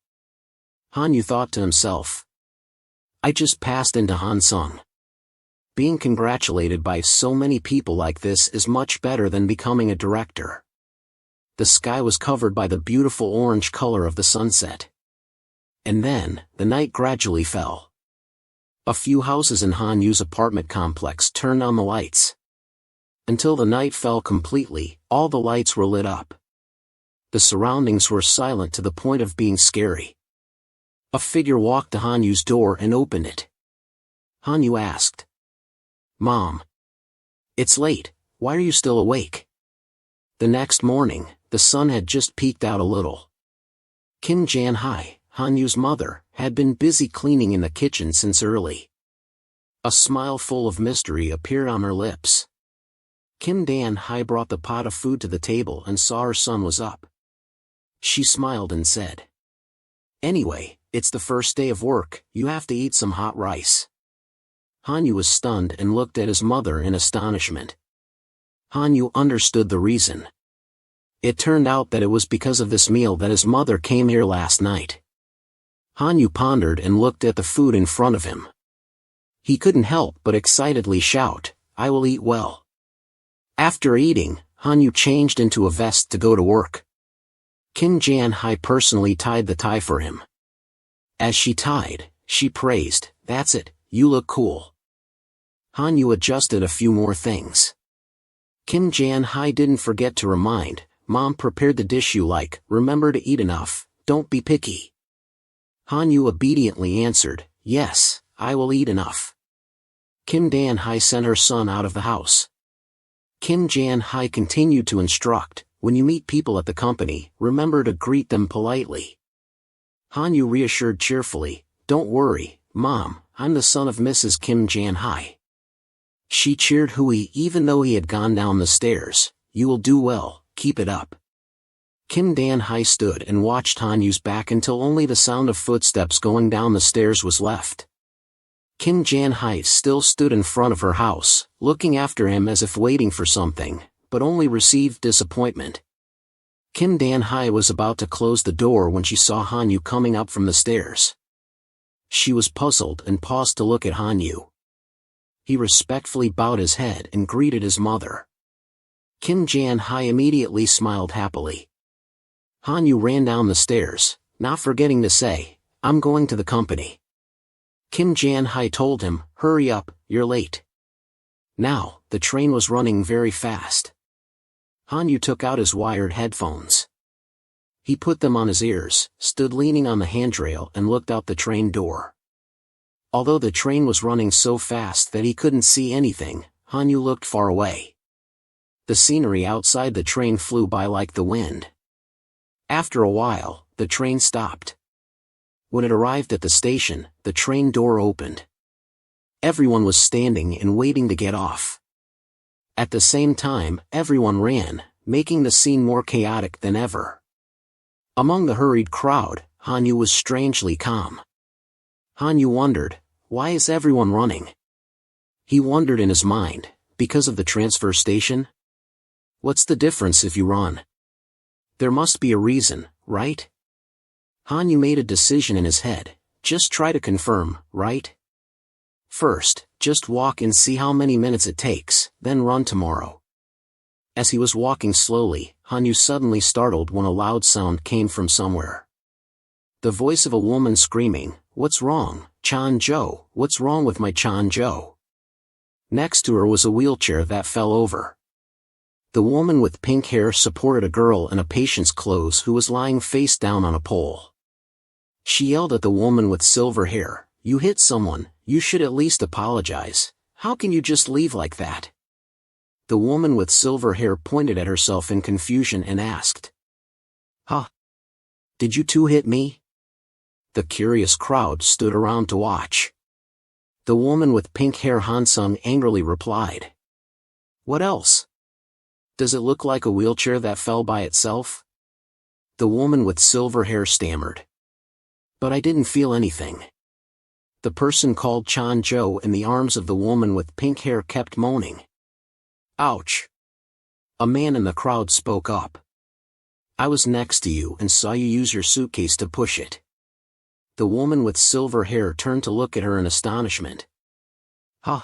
Hanu thought to himself. I just passed into Han-sung. being congratulated by so many people like this is much better than becoming a director. The sky was covered by the beautiful orange color of the sunset. And then, the night gradually fell. A few houses in Hanu's apartment complex turned on the lights. Until the night fell completely, all the lights were lit up. The surroundings were silent to the point of being scary. A figure walked to Hanu's door and opened it. Hanu asked, "Mom. It's late, why are you still awake?" The next morning, the sun had just peeked out a little. Kim Jan-hai, Hanu's mother, had been busy cleaning in the kitchen since early. A smile full of mystery appeared on her lips. Kim Dan-hai brought the pot of food to the table and saw her son was up. She smiled and said, "Anyway, it's the first day of work, you have to eat some hot rice." Hanu was stunned and looked at his mother in astonishment. Hanu understood the reason. It turned out that it was because of this meal that his mother came here last night. Hanu pondered and looked at the food in front of him. He couldn't help but excitedly shout, "I will eat well." After eating, Hanu changed into a vest to go to work. Kim Jan-hai personally tied the tie for him. As she tied, she praised, "That's it, you look cool." Hanu adjusted a few more things. Kim Jan-hai didn't forget to remind, "Mom prepared the dish you like, remember to eat enough, don't be picky." Hanu obediently answered, "Yes, I will eat enough." Kim Dan-hai sent her son out of the house. Kim Jan-hai continued to instruct, "When you meet people at the company, remember to greet them politely." Hanu reassured cheerfully, "Don't worry, Mom, I'm the son of Mrs. Kim Jan-hai." She cheered Hui even though he had gone down the stairs, "You will do well, keep it up." Kim Dan-hai stood and watched Hanu's back until only the sound of footsteps going down the stairs was left. Kim Jan-hai still stood in front of her house, looking after him as if waiting for something, but only received disappointment. Kim Dan-hai was about to close the door when she saw Hanu coming up from the stairs. She was puzzled and paused to look at Hanu. He respectfully bowed his head and greeted his mother. Kim Jan-hai immediately smiled happily. Hanu ran down the stairs, not forgetting to say, "I'm going to the company." Kim Jan-hai told him, "Hurry up, you're late." Now, the train was running very fast. Hanu took out his wired headphones. He put them on his ears, stood leaning on the handrail and looked out the train door. Although the train was running so fast that he couldn't see anything, Hanu looked far away. The scenery outside the train flew by like the wind. After a while, the train stopped. When it arrived at the station, the train door opened. Everyone was standing and waiting to get off. At the same time, everyone ran, making the scene more chaotic than ever. Among the hurried crowd, Hanu was strangely calm. Hanu wondered, why is everyone running? He wondered in his mind, because of the transfer station? What's the difference if you run? There must be a reason, right? Hanu made a decision in his head, just try to confirm, right? First, just walk and see how many minutes it takes, then run tomorrow. As he was walking slowly, Hanu suddenly startled when a loud sound came from somewhere. The voice of a woman screaming, "What's wrong, Chan-jo? What's wrong with my Chan-jo?" Next to her was a wheelchair that fell over. The woman with pink hair supported a girl in a patient's clothes who was lying face down on a pole. She yelled at the woman with silver hair, "You hit someone, you should at least apologize. How can you just leave like that?" The woman with silver hair pointed at herself in confusion and asked, "Huh? Did you two hit me?" The curious crowd stood around to watch. The woman with pink hair Hansung angrily replied, "What else? Does it look like a wheelchair that fell by itself?" The woman with silver hair stammered, "But I didn't feel anything." The person called Chan-jo in the arms of the woman with pink hair kept moaning. "Ouch!" A man in the crowd spoke up. "I was next to you and saw you use your suitcase to push it." The woman with silver hair turned to look at her in astonishment. "Huh?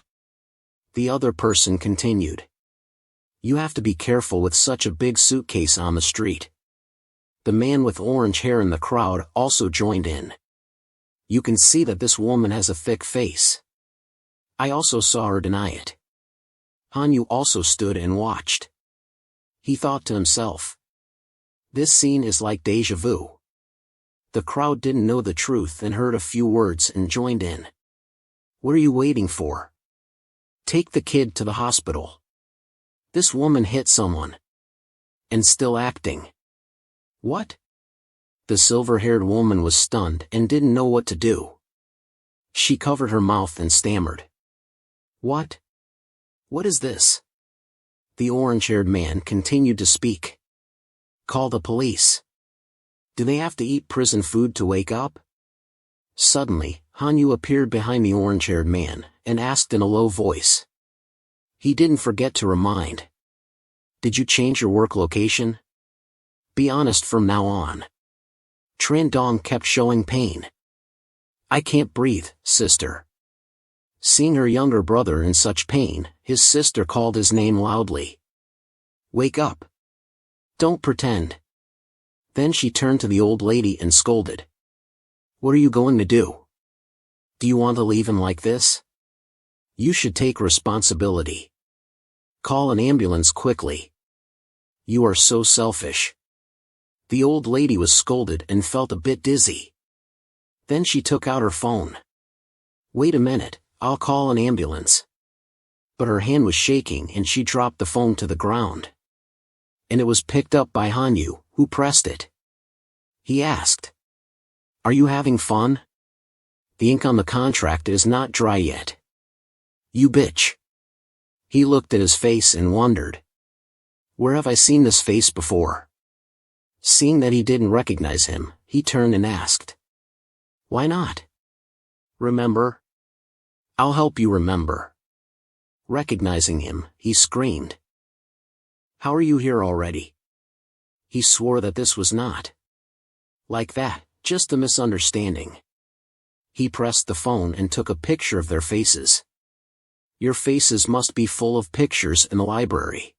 The other person continued. You have to be careful with such a big suitcase on the street. The man with orange hair in the crowd also joined in. You can see that this woman has a thick face. I also saw her deny it. Hanu also stood and watched. He thought to himself. This scene is like déjà vu. The crowd didn't know the truth and heard a few words and joined in. What are you waiting for? Take the kid to the hospital. This woman hit someone. And still acting. What? The silver-haired woman was stunned and didn't know what to do. She covered her mouth and stammered. What? What is this? The orange-haired man continued to speak. Call the police. Do they have to eat prison food to wake up? Suddenly, Hanu appeared behind the orange-haired man and asked in a low voice. He didn't forget to remind. Did you change your work location? Be honest from now on. Tran Dong kept showing pain. I can't breathe, sister. Seeing her younger brother in such pain, his sister called his name loudly. Wake up. Don't pretend. Then she turned to the old lady and scolded. What are you going to do? Do you want to leave him like this? You should take responsibility. Call an ambulance quickly. You are so selfish. The old lady was scolded and felt a bit dizzy. Then she took out her phone. Wait a minute, I'll call an ambulance. But her hand was shaking and she dropped the phone to the ground. And it was picked up by Hanu, who pressed it. He asked. Are you having fun? The ink on the contract is not dry yet. You bitch. He looked at his face and wondered. Where have I seen this face before? Seeing that he didn't recognize him, he turned and asked. Why not? Remember? I'll help you remember. Recognizing him, he screamed. How are you here already? He swore that this was not. Like that, just a misunderstanding. He pressed the phone and took a picture of their faces. Your faces must be full of pictures in the library.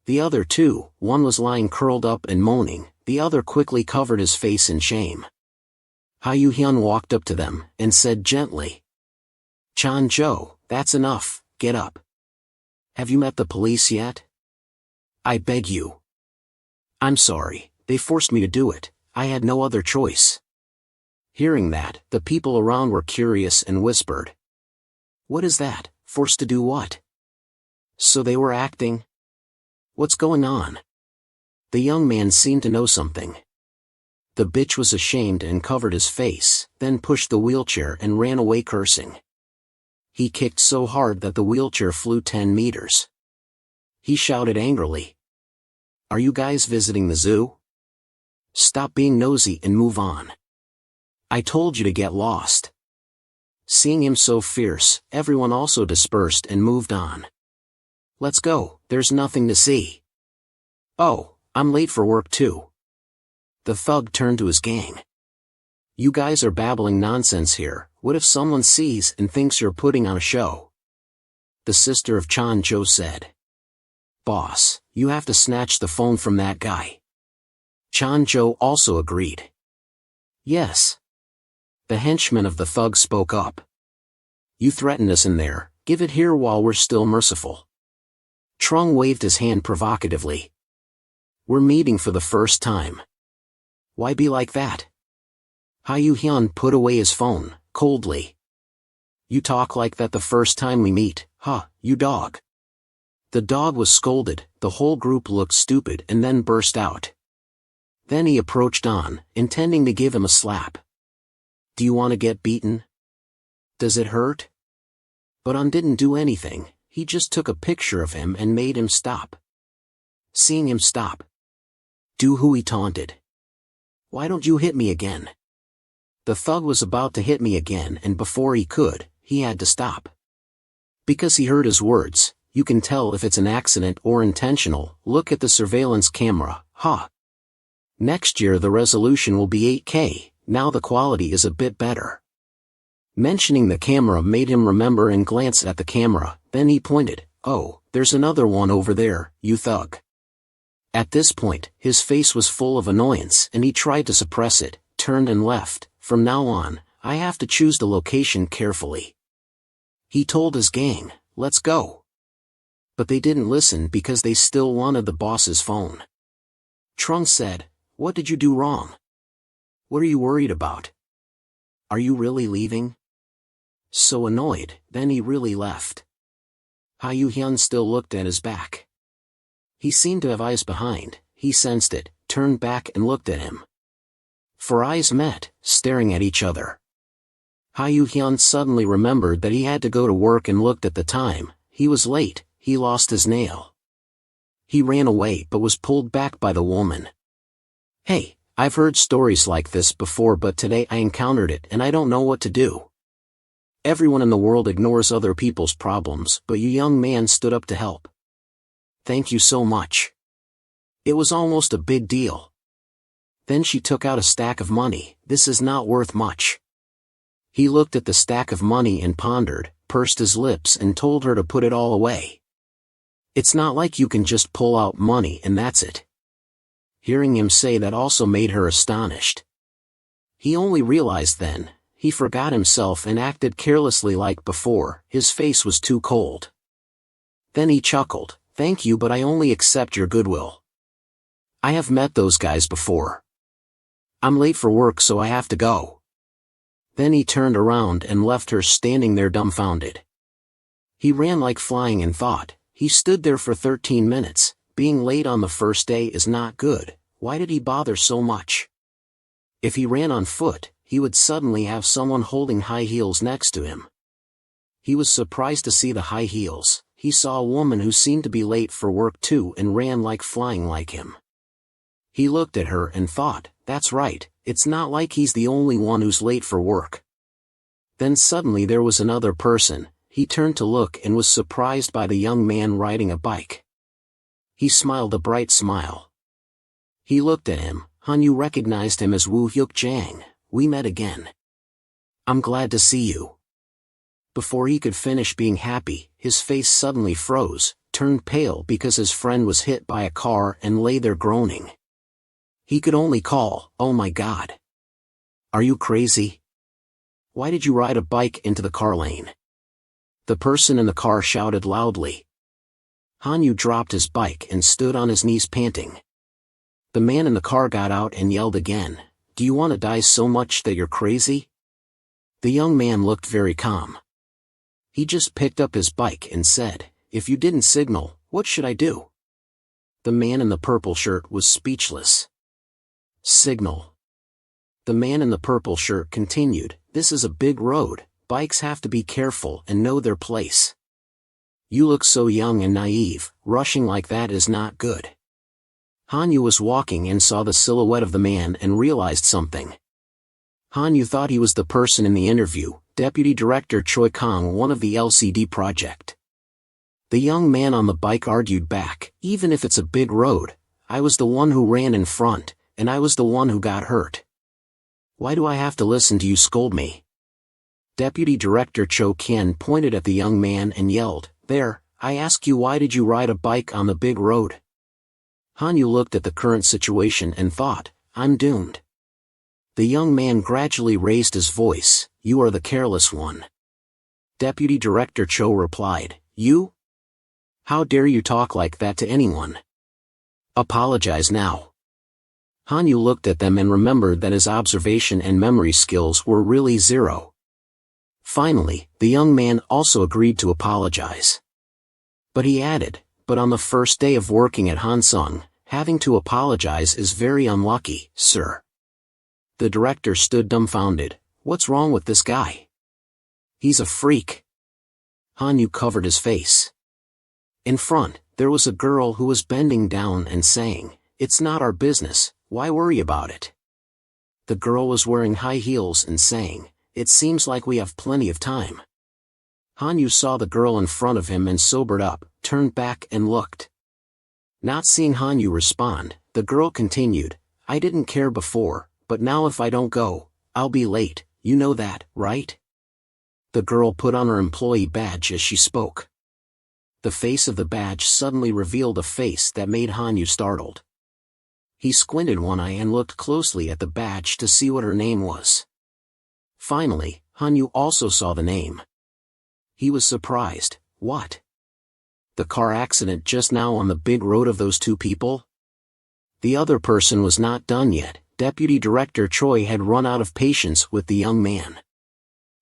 The other two, one was lying curled up and moaning, the other quickly covered his face in shame. Hyu Hyun walked up to them and said gently. Chan Jo, that's enough, get up. Have you met the police yet? I beg you. I'm sorry, they forced me to do it, I had no other choice. Hearing that, the people around were curious and whispered. What is that, forced to do what? So they were acting? What's going on? The young man seemed to know something. The bitch was ashamed and covered his face, then pushed the wheelchair and ran away cursing. He kicked so hard that the wheelchair flew 10 meters. He shouted angrily. Are you guys visiting the zoo? Stop being nosy and move on. I told you to get lost. Seeing him so fierce, everyone also dispersed and moved on. Let's go, there's nothing to see. Oh, I'm late for work too. The thug turned to his gang. You guys are babbling nonsense here, what if someone sees and thinks you're putting on a show? The sister of Chan Jo said. Boss, you have to snatch the phone from that guy. Chan Jo also agreed. Yes. The henchman of the thug spoke up. You threatened us in there, give it here while we're still merciful. Trung waved his hand provocatively. We're meeting for the first time. Why be like that? Hyu Hyun put away his phone, coldly. You talk like that the first time we meet, huh, you dog. The dog was scolded, the whole group looked stupid and then burst out. Then he approached On, intending to give him a slap. Do you want to get beaten? Does it hurt? But On didn't do anything, he just took a picture of him and made him stop. Seeing him stop. Do who he taunted. Why don't you hit me again? The thug was about to hit me again and before he could, he had to stop. Because he heard his words, you can tell if it's an accident or intentional, look at the surveillance camera, huh? Next year the resolution will be 8K, now the quality is a bit better. Mentioning the camera made him remember and glance at the camera, then he pointed, "Oh, there's another one over there, you thug." At this point, his face was full of annoyance and he tried to suppress it, turned and left. "From now on, I have to choose the location carefully," he told his gang. "Let's go." But they didn't listen because they still wanted the boss's phone. Trung said, "What did you do wrong? What are you worried about? Are you really leaving?" So annoyed, then he really left. Hyu Hyun still looked at his back. He seemed to have eyes behind. He sensed it, turned back and looked at him. For eyes met, staring at each other. Hyu Hyun suddenly remembered that he had to go to work and looked at the time. He was late, he lost his nail. He ran away but was pulled back by the woman. "Hey, I've heard stories like this before but today I encountered it and I don't know what to do. Everyone in the world ignores other people's problems but you young man stood up to help. Thank you so much. It was almost a big deal." Then she took out a stack of money. "This is not worth much." He looked at the stack of money and pondered, pursed his lips and told her to put it all away. "It's not like you can just pull out money and that's it." Hearing him say that also made her astonished. He only realized then, he forgot himself and acted carelessly like before. His face was too cold. Then he chuckled, "Thank you but I only accept your goodwill. I have met those guys before. I'm late for work so I have to go." Then he turned around and left her standing there dumbfounded. He ran like flying and thought. He stood there for 13 minutes. Being late on the first day is not good. Why did he bother so much? If he ran on foot, he would suddenly have someone holding high heels next to him. He was surprised to see the high heels. He saw a woman who seemed to be late for work too and ran like flying like him. He looked at her and thought, that's right, it's not like he's the only one who's late for work. Then suddenly there was another person. He turned to look and was surprised by the young man riding a bike. He smiled a bright smile. He looked at him. Hanu recognized him as Woo Hyuk Jang. "We met again. I'm glad to see you." Before he could finish being happy, his face suddenly froze, turned pale because his friend was hit by a car and lay there groaning. He could only call, "Oh my God. Are you crazy? Why did you ride a bike into the car lane?" The person in the car shouted loudly. Hanu dropped his bike and stood on his knees panting. The man in the car got out and yelled again, "Do you want to die so much that you're crazy?" The young man looked very calm. He just picked up his bike and said, "If you didn't signal, what should I do?" The man in the purple shirt was speechless. "Signal." The man in the purple shirt continued, "This is a big road, bikes have to be careful and know their place. You look so young and naive, rushing like that is not good." Hanu was walking and saw the silhouette of the man and realized something. Hanu thought he was the person in the interview, Deputy Director Choi Kong, one of the LCD project. The young man on the bike argued back, "Even if it's a big road, I was the one who ran in front, and I was the one who got hurt. Why do I have to listen to you scold me?" Deputy Director Cho Kien pointed at the young man and yelled, "There, I ask you, why did you ride a bike on the big road?" Hanu looked at the current situation and thought, "I'm doomed." The young man gradually raised his voice, "You are the careless one." Deputy Director Cho replied, "You? How dare you talk like that to anyone? Apologize now." Hanu looked at them and remembered that his observation and memory skills were really zero. Finally, the young man also agreed to apologize. But he added, "But on the first day of working at Hansung, having to apologize is very unlucky, sir." The director stood dumbfounded. "What's wrong with this guy? He's a freak." Hanu covered his face. In front, there was a girl who was bending down and saying, "It's not our business, why worry about it?" The girl was wearing high heels and saying, "It seems like we have plenty of time." Hanu saw the girl in front of him and sobered up, turned back and looked. Not seeing Hanu respond, the girl continued, "I didn't care before, but now if I don't go, I'll be late, you know that, right?" The girl put on her employee badge as she spoke. The face of the badge suddenly revealed a face that made Hanu startled. He squinted one eye and looked closely at the badge to see what her name was. Finally, Hanu also saw the name. He was surprised. What? The car accident just now on the big road of those two people? The other person was not done yet. Deputy Director Choi had run out of patience with the young man.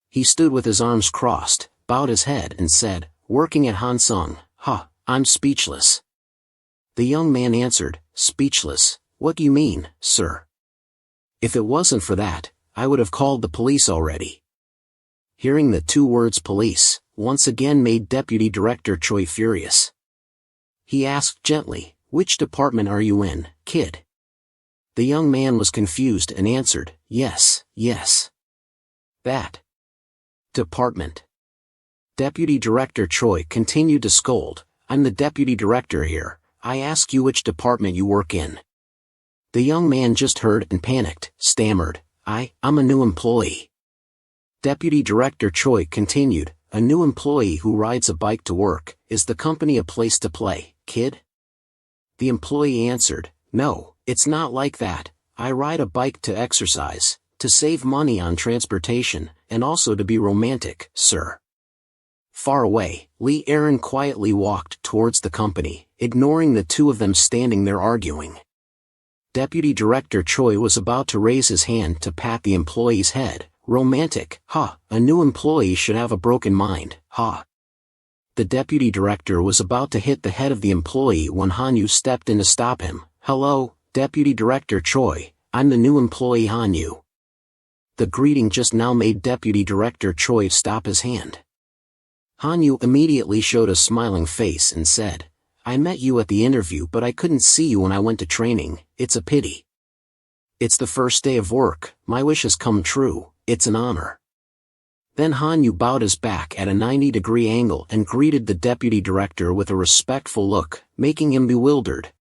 He stood with his arms crossed, bowed his head and said, "Working at Hansung, I'm speechless." The young man answered, "Speechless? What do you mean, sir? If it wasn't for that, I would have called the police already." Hearing the two words police, once again made Deputy Director Choi furious. He asked gently, "Which department are you in, kid?" The young man was confused and answered, yes. That department. Deputy Director Choi continued to scold, "I'm the deputy director here. I ask you which department you work in." The young man just heard and panicked, stammered, I'm a new employee." Deputy Director Choi continued, "A new employee who rides a bike to work. Is the company a place to play, kid?" The employee answered, "No, it's not like that. I ride a bike to exercise, to save money on transportation, and also to be romantic, sir." Far away, Lee Aaron quietly walked towards the company, ignoring the two of them standing there arguing. Deputy Director Choi was about to raise his hand to pat the employee's head. Romantic, a new employee should have a broken mind, The deputy director was about to hit the head of the employee when Hanu stepped in to stop him. "Hello, Deputy Director Choi, I'm the new employee Hanu." The greeting just now made Deputy Director Choi stop his hand. Hanu immediately showed a smiling face and said, "I met you at the interview but I couldn't see you when I went to training. It's a pity. It's the first day of work, my wish has come true, it's an honor." Then Hanu bowed his back at a 90-degree angle and greeted the deputy director with a respectful look, making him bewildered.